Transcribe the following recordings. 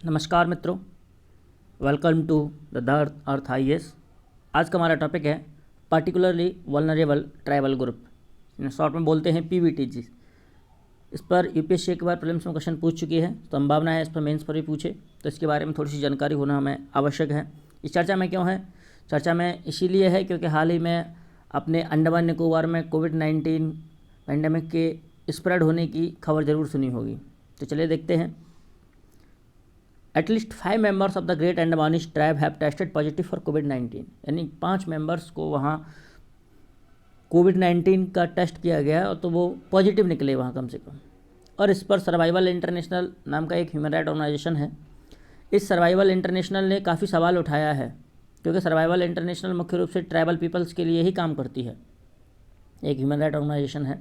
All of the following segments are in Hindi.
नमस्कार मित्रों, welcome to the Earth IAS। आज का हमारा टॉपिक है particularly vulnerable tribal group, short में बोलते हैं PVTG। इस पर UPSC एक बार प्रीलिम्स में क्वेश्चन पूछ चुकी है, तो संभावना है इस पर मेंस पर भी पूछे, तो इसके बारे में थोड़ी सी जानकारी होना हमें आवश्यक है। इस चर्चा में क्यों है? चर्चा में इसीलिए है क्योंकि हाल ही में अपने अंडमान निकोबार में कोविड-19 पैंडेमिक के स्प्रेड होने की खबर ज़रूर सुनी होगी। तो चलिए देखते हैं। At least 5 members of the Great Andamanese tribe have tested positive for COVID-19। यानी 5 मेंबर्स को वहाँ कोविड-19 का टेस्ट किया गया और तो वो पॉजिटिव निकले वहाँ कम से कम। और इस पर सर्वाइवल इंटरनेशनल नाम का एक ह्यूमन राइट ऑर्गेनाइजेशन है। इस सर्वाइवल इंटरनेशनल ने काफ़ी सवाल उठाया है, क्योंकि सर्वाइवल इंटरनेशनल मुख्य रूप से ट्राइबल पीपल्स के लिए ही काम करती है, एक ह्यूमन राइट ऑर्गेनाइजेशन है।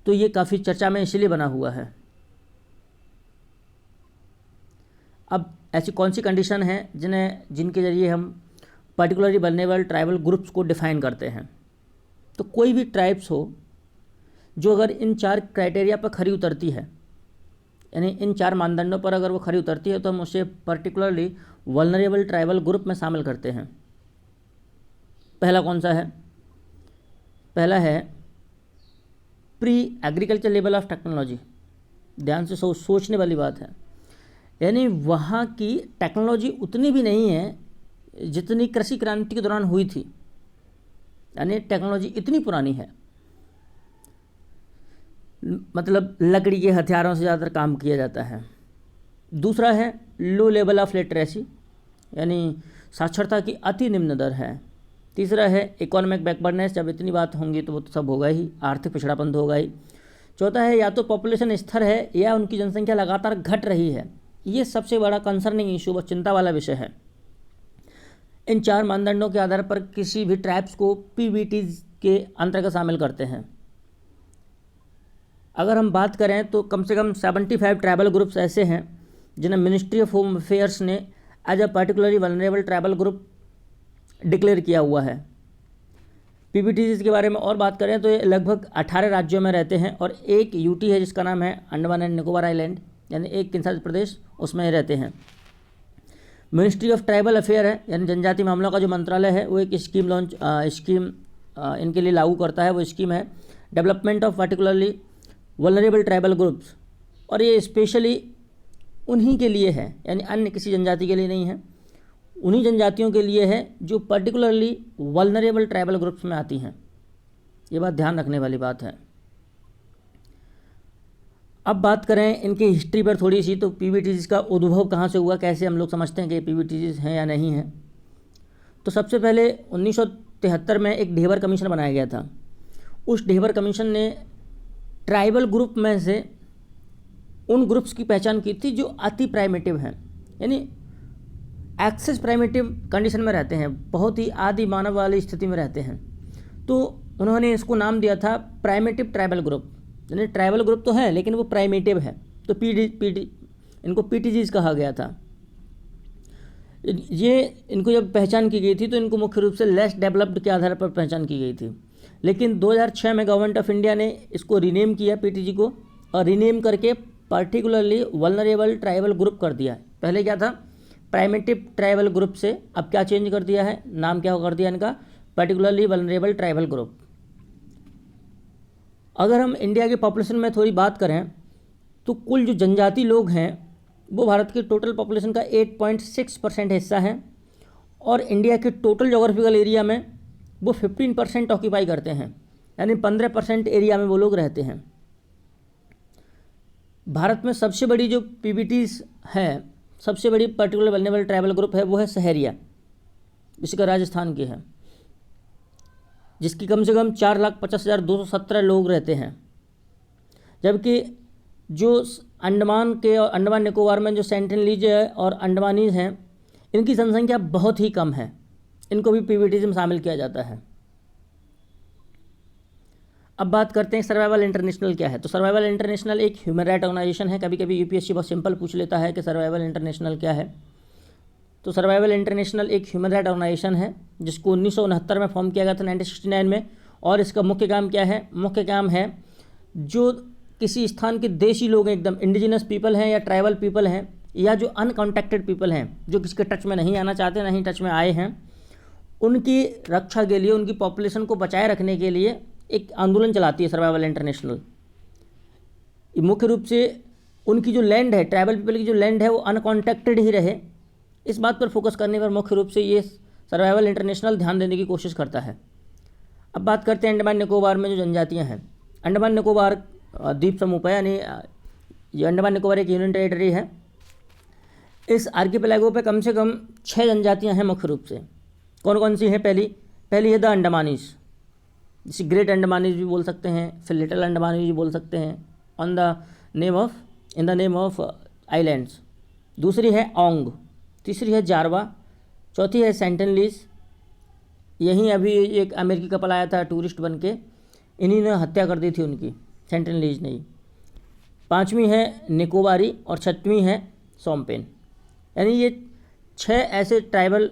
तो ये काफ़ी चर्चा में इसीलिए बना हुआ है। अब ऐसी कौन सी कंडीशन है जिनके ज़रिए हम पर्टिकुलरली वल्नरेबल ट्राइबल ग्रुप्स को डिफ़ाइन करते हैं? तो कोई भी ट्राइब्स हो जो अगर इन 4 क्राइटेरिया पर खरी उतरती है, यानी इन 4 मानदंडों पर अगर वो खरी उतरती है, तो हम उसे पर्टिकुलरली वल्नरेबल ट्राइबल ग्रुप में शामिल करते हैं। पहला कौन सा है? पहला है pre agriculture level of technology. ध्यान से सोचने वाली बात है, यानी वहाँ की टेक्नोलॉजी उतनी भी नहीं है जितनी कृषि क्रांति के दौरान हुई थी, यानी टेक्नोलॉजी इतनी पुरानी है, मतलब लकड़ी के हथियारों से ज़्यादातर काम किया जाता है। दूसरा है लो लेवल ऑफ लिटरेसी, यानी साक्षरता की अति निम्न दर है। तीसरा है इकोनॉमिक बैकवर्डनेस, जब इतनी बात होंगी तो वो तो सब होगा ही, आर्थिक पिछड़ापन तो होगा ही। चौथा है या तो पॉपुलेशन स्थिर है या उनकी जनसंख्या लगातार घट रही है। ये सबसे बड़ा कंसर्निंग इशू व चिंता वाला विषय है। इन 4 मानदंडों के आधार पर किसी भी ट्राइब्स को PVTs के अंतर्गत शामिल करते हैं। अगर हम बात करें तो कम से कम 75 ट्राइबल ग्रुप्स ऐसे हैं जिन्हें मिनिस्ट्री ऑफ होम अफेयर्स ने as a particularly vulnerable tribal group declare किया हुआ है। PVTs के बारे में और बात करें तो ये लगभग 18 राज्यों में रहते हैं और एक UT है जिसका नाम है अंडमान एंड निकोबार आइलैंड, यानी एक केंद्रशासित प्रदेश, उसमें रहते हैं। मिनिस्ट्री ऑफ ट्राइबल अफेयर है, यानी जनजातीय मामलों का जो मंत्रालय है, वो एक स्कीम इनके लिए लागू करता है। वो स्कीम है development of particularly vulnerable tribal groups, और ये स्पेशली उन्हीं के लिए है, यानी अन्य किसी जनजाति के लिए नहीं है, उन्हीं जनजातियों के लिए है जो पर्टिकुलरली वल्नरेबल ट्राइबल ग्रुप्स में आती हैं। ये बात ध्यान रखने वाली बात है। अब बात करें इनकी हिस्ट्री पर थोड़ी सी, तो PVTs का उद्भव कहाँ से हुआ, कैसे हम लोग समझते हैं कि PVTs हैं या नहीं हैं। तो सबसे पहले 1973 में एक ढेबर कमीशन बनाया गया था। उस ढेबर कमीशन ने ट्राइबल ग्रुप में से उन ग्रुप्स की पहचान की थी जो अति प्राइमेटिव हैं, यानी एक्सेस प्राइमेटिव कंडीशन में रहते हैं, बहुत ही आदि मानव वाली स्थिति में रहते हैं। तो उन्होंने इसको नाम दिया था प्राइमेटिव ट्राइबल ग्रुप, यानी ट्राइबल ग्रुप तो है लेकिन वो प्राइमेटिव है, तो इनको PTGs कहा गया था। ये इनको जब पहचान की गई थी तो इनको मुख्य रूप से लेस डेवलप्ड के आधार पर पहचान की गई थी, लेकिन 2006 में गवर्नमेंट ऑफ इंडिया ने इसको रीनेम किया PTG को, और रीनेम करके पर्टिकुलरली वल्नरेबल ट्राइबल ग्रुप कर दिया। पहले क्या था, प्राइमेटिव ट्राइबल ग्रुप से अब क्या चेंज कर दिया है, नाम क्या कर दिया इनका, पर्टिकुलरली वल्नरेबल ट्राइबल ग्रुप। अगर हम इंडिया के पॉपुलेशन में थोड़ी बात करें तो कुल जो जनजाति लोग हैं वो भारत के टोटल पॉपुलेशन का 8.6% हिस्सा है, और इंडिया के टोटल जोग्राफिकल एरिया में वो 15% ऑक्यूपाई करते हैं, यानी 15% एरिया में वो लोग रहते हैं। भारत में सबसे बड़ी जो PVTs है, सबसे बड़ी पर्टिकुलर वल्नरेबल ट्राइबल ग्रुप है, वो है सहरिया, इसका राजस्थान की है, जिसकी कम से कम 4,50,217 लोग रहते हैं। जबकि जो अंडमान निकोबार में जो सेंटिनलीज है और अंडमानीज हैं, इनकी जनसंख्या बहुत ही कम है, इनको भी PVTs में शामिल किया जाता है। अब बात करते हैं सर्वाइवल इंटरनेशनल क्या है। तो सर्वाइवल इंटरनेशनल एक ह्यूमन राइट ऑर्गेनाइजेशन है। कभी कभी UPSC बहुत सिंपल पूछ लेता है कि सर्वाइवल इंटरनेशनल क्या है। तो सर्वाइवल इंटरनेशनल एक ह्यूमन राइट ऑर्गेनाइजेशन है जिसको 1969 में फॉर्म किया गया था, 1969 में। और इसका मुख्य काम क्या है? मुख्य काम है जो किसी स्थान के देशी लोग हैं, एकदम इंडिजिनस पीपल हैं या ट्राइबल पीपल हैं, या जो अनकॉन्टैक्टेड पीपल हैं, जो किसी के टच में नहीं आना चाहते, नहीं टच में आए हैं, उनकी रक्षा के लिए, उनकी पॉपुलेशन को बचाए रखने के लिए एक आंदोलन चलाती है सर्वाइवल इंटरनेशनल। मुख्य रूप से उनकी जो लैंड है, ट्राइबल पीपल की जो लैंड है वो अनकॉन्टैक्टेड ही रहे, इस बात पर फोकस करने पर मुख्य रूप से ये सर्वाइवल इंटरनेशनल ध्यान देने की कोशिश करता है। अब बात करते हैं अंडमान निकोबार में जो जनजातियां हैं। अंडमान निकोबार द्वीप समूह पर, यानी ये अंडमान निकोबार एक यूनियन टेरिटरी है। इस आर्किपेलागो पे कम से कम 6 जनजातियां हैं मुख्य रूप से। कौन कौन सी हैं? पहली है द अंडमानीज, जिसे ग्रेट अंडमानीज भी बोल सकते हैं, फिर लिटिल अंडमानीज भी बोल सकते हैं, in the name of islands. दूसरी है ओंग, तीसरी है जारवा, चौथी है सेंटिनलीज। यहीं अभी एक अमेरिकी कपल आया था टूरिस्ट बन के, इन्हीं ने हत्या कर दी थी उनकी, सेंटिनलीज ने ही। पाँचवीं है निकोबारी और छठवीं है सोमपेन। यानी ये 6 ऐसे ट्राइबल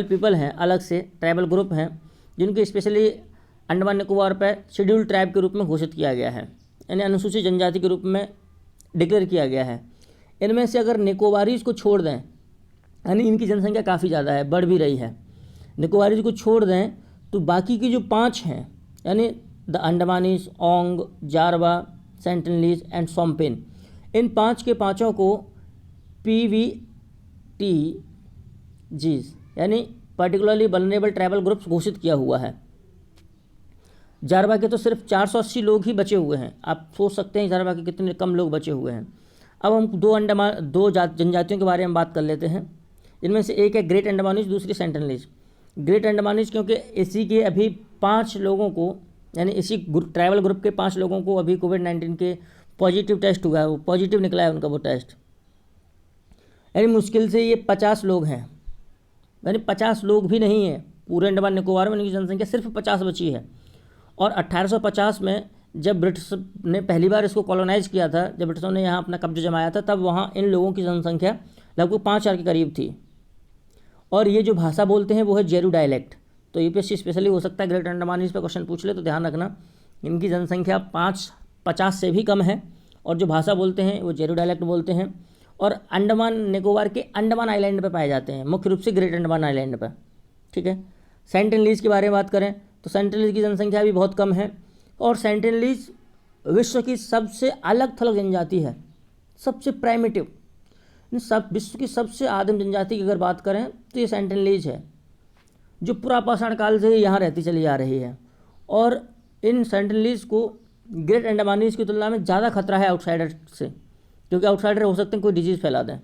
पीपल हैं, अलग से ट्राइबल ग्रुप हैं, जिनके स्पेशली अंडमान निकोबार पर शेड्यूल्ड ट्राइब के रूप में घोषित किया गया है, यानी अनुसूचित जनजाति के रूप में डिक्लेयर किया गया है। इनमें से अगर निकोबारीज को छोड़ दें, यानी इनकी जनसंख्या काफ़ी ज़्यादा है, बढ़ भी रही है, निकोबारीज को छोड़ दें तो बाकी की जो 5 हैं, यानी द अंडमानीज, ओंग, जारवा, सेंटिनलीज एंड सोमपेन, इन 5 के 5 को PVTGs यानी पर्टिकुलरली वल्नरेबल ट्राइबल ग्रुप्स घोषित किया हुआ है। जारवा के तो सिर्फ 480 लोग ही बचे हुए हैं। आप सोच सकते हैं जारवा के कितने कम लोग बचे हुए हैं। अब हम दो जनजातियों के बारे में बात कर लेते हैं। इनमें से एक है ग्रेट अंडमानीज, दूसरी सेंटिनलीज। ग्रेट अंडमानीज क्योंकि इसी के अभी 5 लोगों को, यानी इसी ट्राइबल ग्रुप के 5 लोगों को अभी कोविड-19 के पॉजिटिव टेस्ट हुआ है, वो पॉजिटिव निकला है उनका वो टेस्ट, यानी मुश्किल से ये 50 लोग हैं, यानी 50 लोग भी नहीं है पूरे अंडमान निकोबार में, उनकी जनसंख्या सिर्फ 50 बची है। और 1850 में जब ब्रिटिश ने पहली बार इसको कॉलोनाइज़ किया था, जब ब्रिटिशों ने यहाँ अपना कब्जा जमाया था, तब वहाँ इन लोगों की जनसंख्या लगभग 5,000 के करीब थी। और ये जो भाषा बोलते हैं वो है जेरू डायलेक्ट। तो यूपीएससी स्पेशली हो सकता है ग्रेट अंडमानीज पे क्वेश्चन पूछ ले, तो ध्यान रखना इनकी जनसंख्या 50 से भी कम है, और जो भाषा बोलते हैं वो जेरू डायलेक्ट बोलते हैं, और अंडमान निकोबार के अंडमान आइलैंड पे पाए जाते हैं, मुख्य रूप से ग्रेट अंडमान आइलैंड पर। ठीक है। सेंटिनलीज के बारे में बात करें तो सेंटिनलीज की जनसंख्या भी बहुत कम है, और सेंटिनलीज विश्व की सबसे अलग थलग जनजाति है, सबसे प्राइमेटिव, विश्व की सबसे आदिम जनजाति की अगर बात करें तो ये सेंटिनलीज है, जो पुरापाषाण काल से यहाँ रहती चली आ रही है। और इन सेंटिनलीज को ग्रेट अंडमानीज की तुलना में ज़्यादा खतरा है आउटसाइडर से, क्योंकि आउटसाइडर हो सकते हैं कोई डिजीज़ फैला दें,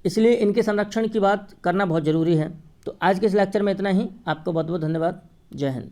इसलिए इनके संरक्षण की बात करना बहुत ज़रूरी है। तो आज के इस लेक्चर में इतना ही। आपको बहुत बहुत धन्यवाद। जय हिंद।